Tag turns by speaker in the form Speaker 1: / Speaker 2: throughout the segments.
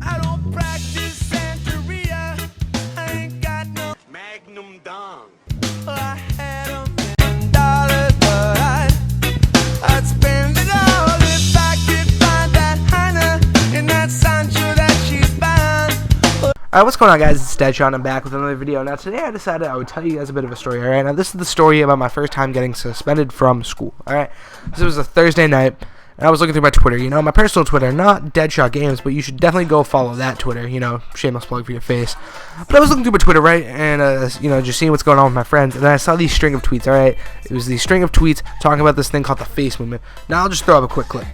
Speaker 1: I don't practice Santeria. I ain't got no
Speaker 2: Magnum Dong.
Speaker 1: I had $1,000,000, but I'd spend it all if I could find that Hannah in that Sancho that she's bound.
Speaker 3: Alright, what's going on, guys? It's Deadshot, and I'm back with another video. Now, today I decided I would tell you guys a bit of a story, alright? Now, this is the story about my first time getting suspended from school, alright? This was a Thursday night, and I was looking through my Twitter, you know, my personal Twitter, not Deadshot Games, but you should definitely go follow that Twitter, you know, shameless plug for your face. But I was looking through my Twitter, right, and, you know, just seeing what's going on with my friends, and then I saw these string of tweets, alright? It was these string of tweets talking about this thing called the face movement. Now, I'll just throw up a quick clip.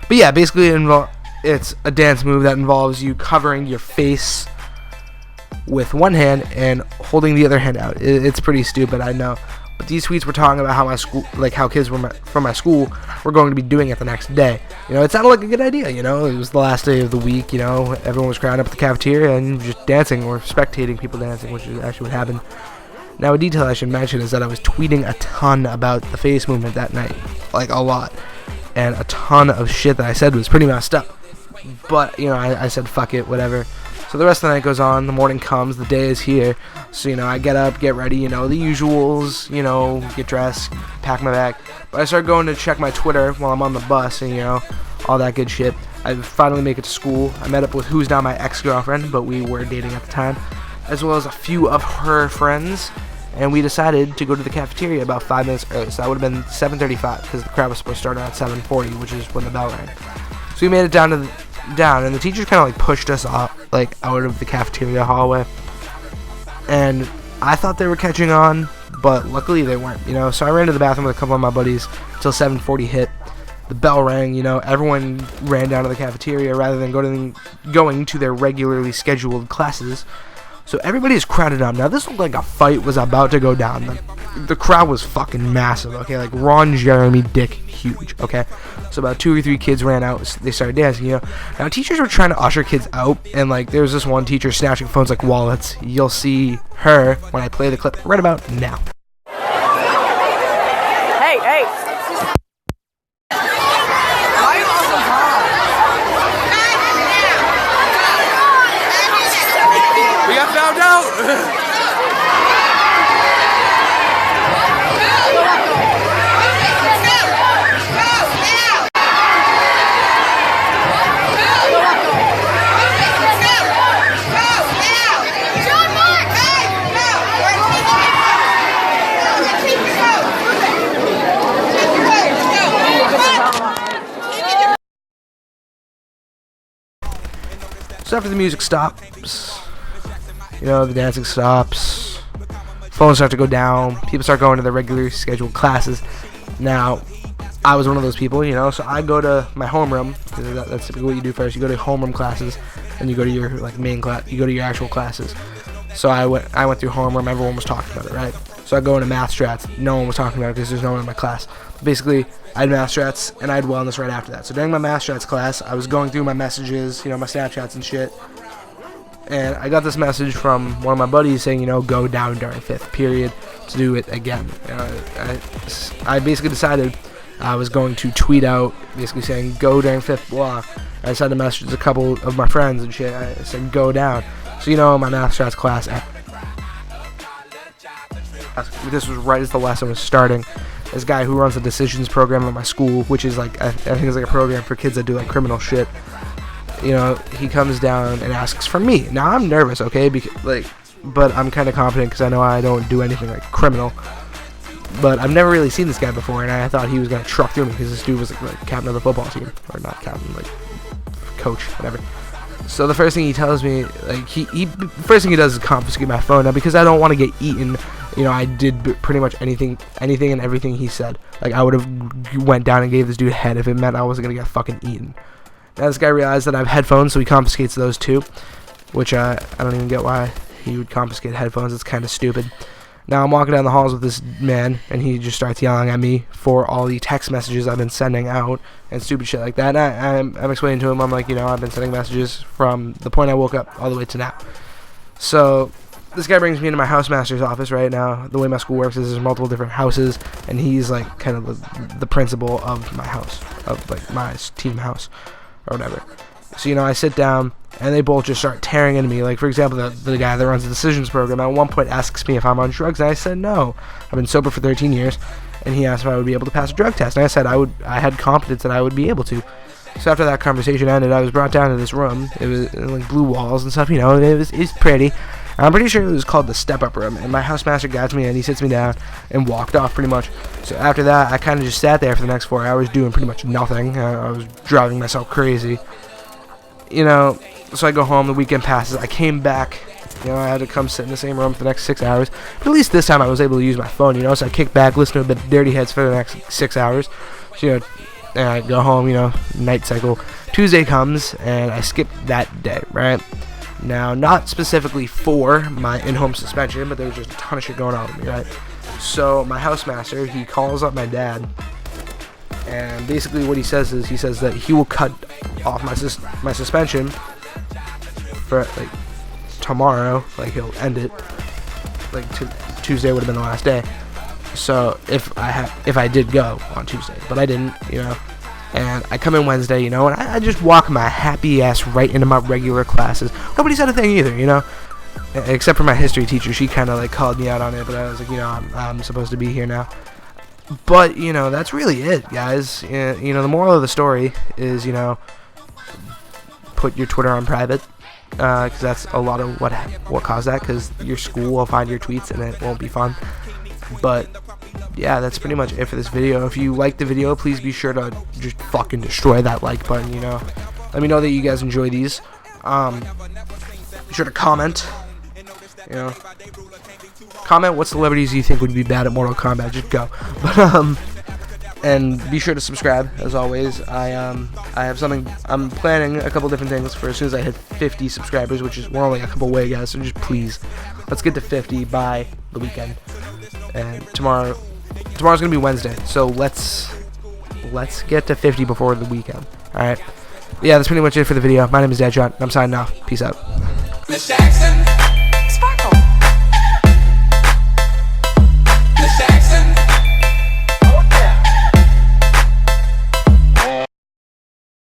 Speaker 3: But yeah, basically it's a dance move that involves you covering your face with one hand and holding the other hand out. It's pretty stupid, I know. But these tweets were talking about how my school, like how kids from my school were going to be doing it the next day. You know, it sounded like a good idea. You know, it was the last day of the week. You know, everyone was crowding up at the cafeteria and just dancing or spectating people dancing, which is actually what happened. Now, a detail I should mention is that I was tweeting a ton about the face movement that night, like a lot, and a ton of shit that I said was pretty messed up. But you know, I said fuck it, whatever. So the rest of the night goes on, the morning comes, the day is here. So, you know, I get up, get ready, you know, the usuals, you know, get dressed, pack my bag. But I start going to check my Twitter while I'm on the bus and, you know, all that good shit. I finally make it to school. I met up with who's now my ex-girlfriend, but we were dating at the time, as well as a few of her friends. And we decided to go to the cafeteria about 5 minutes early. So that would have been 7:35 because the crowd was supposed to start at 7:40, which is when the bell rang. So we made it down, and the teachers kind of like pushed us off, like out of the cafeteria hallway. And I thought they were catching on, but luckily they weren't, you know. So I ran to the bathroom with a couple of my buddies until 7:40 hit. The bell rang, you know, everyone ran down to the cafeteria rather than going to their regularly scheduled classes. So everybody is crowded up. Now, this looked like a fight was about to go down. The crowd was fucking massive, okay? Like Ron Jeremy Dick huge, okay? So about 2 or 3 kids ran out. They started dancing, you know? Now, teachers were trying to usher kids out, and, like, there was this one teacher snatching phones like wallets. You'll see her when I play the clip right about now.
Speaker 4: Hey, hey! Why are you all so tall?
Speaker 2: We got found out!
Speaker 3: So after the music stops, you know, the dancing stops, phones start to go down, people start going to their regularly scheduled classes. Now, I was one of those people, you know, so I go to my homeroom, because that's typically what you do first. You go to homeroom classes, and you go to your like main class, you go to your actual classes. So I went through homeroom, everyone was talking about it, right? So I go into math strats, no one was talking about it because there's no one in my class. Basically, I had math strats and I had wellness right after that. So during my math strats class, I was going through my messages, you know, my Snapchats and shit. And I got this message from one of my buddies saying, you know, go down during 5th period to do it again. I basically decided I was going to tweet out basically saying go during 5th block. I sent a message to a couple of my friends and shit. I said go down. So, you know, my math strats class, this was right as the lesson was starting. This guy who runs the decisions program at my school, which is like, I think it's like a program for kids that do like criminal shit. You know, he comes down and asks for me. Now I'm nervous, okay, but I'm kind of confident because I know I don't do anything like criminal. But I've never really seen this guy before, and I thought he was gonna truck through me because this dude was like captain of the football team, or not captain, like coach, whatever. So the first thing he tells me, like first thing he does is confiscate my phone. Now because I don't want to get eaten, you know, I did pretty much anything and everything he said. Like I would have went down and gave this dude a head if it meant I wasn't gonna get fucking eaten. Now this guy realized that I have headphones, so he confiscates those too, which I don't even get why he would confiscate headphones. It's kind of stupid. Now I'm walking down the halls with this man, and he just starts yelling at me for all the text messages I've been sending out and stupid shit like that. And I'm explaining to him, I'm like, I've been sending messages from the point I woke up all the way to now. So this guy brings me into my housemaster's office right now. The way my school works is there's multiple different houses, and he's like kind of the principal of my house, of like my team house or whatever. So I sit down, and they both just start tearing into me. Like, for example, the guy that runs the decisions program at one point asks me if I'm on drugs, and I said no. I've been sober for 13 years, and he asked if I would be able to pass a drug test, and I said I had confidence that I would be able to. So after that conversation ended, I was brought down to this room. It was like blue walls and stuff, it was pretty. And I'm pretty sure it was called the step-up room, and my housemaster got to me, and he sits me down and walked off pretty much. So after that, I kind of just sat there for the next 4 hours doing pretty much nothing. I was driving myself crazy. So I go home, the weekend passes, I came back, I had to come sit in the same room for the next 6 hours, but at least this time I was able to use my phone, so I kicked back, listen to a bit of Dirty Heads for the next 6 hours, so, and I go home, night cycle. Tuesday comes, and I skip that day, right? Now, not specifically for my in-home suspension, but there was just a ton of shit going on with me, right? So my housemaster, he calls up my dad, and basically what he says is, he says that he will cut off my suspension for like tomorrow, like he'll end it, like Tuesday would have been the last day. So if I did go on Tuesday, but I didn't, and I come in Wednesday, and I just walk my happy ass right into my regular classes. Nobody said a thing either, except for my history teacher. She kind of like called me out on it, but I was like, I'm supposed to be here now. But that's really it, guys. The moral of the story is, put your Twitter on private, because that's a lot of what caused that, because your school will find your tweets and it won't be fun. But yeah, that's pretty much it for this video. If you liked the video, please be sure to just fucking destroy that like button, let me know that you guys enjoy these. Be sure to comment, comment what celebrities you think would be bad at Mortal Kombat. Just go. But and be sure to subscribe, as always. I have something, I'm planning a couple different things for as soon as I hit 50 subscribers, which is, we're only a couple away, guys, so just please, let's get to 50 by the weekend. And tomorrow's gonna be Wednesday, so let's get to 50 before the weekend. Alright, yeah, that's pretty much it for the video. My name is Deadshot, and I'm signing off. Peace out.
Speaker 1: Miss Jackson.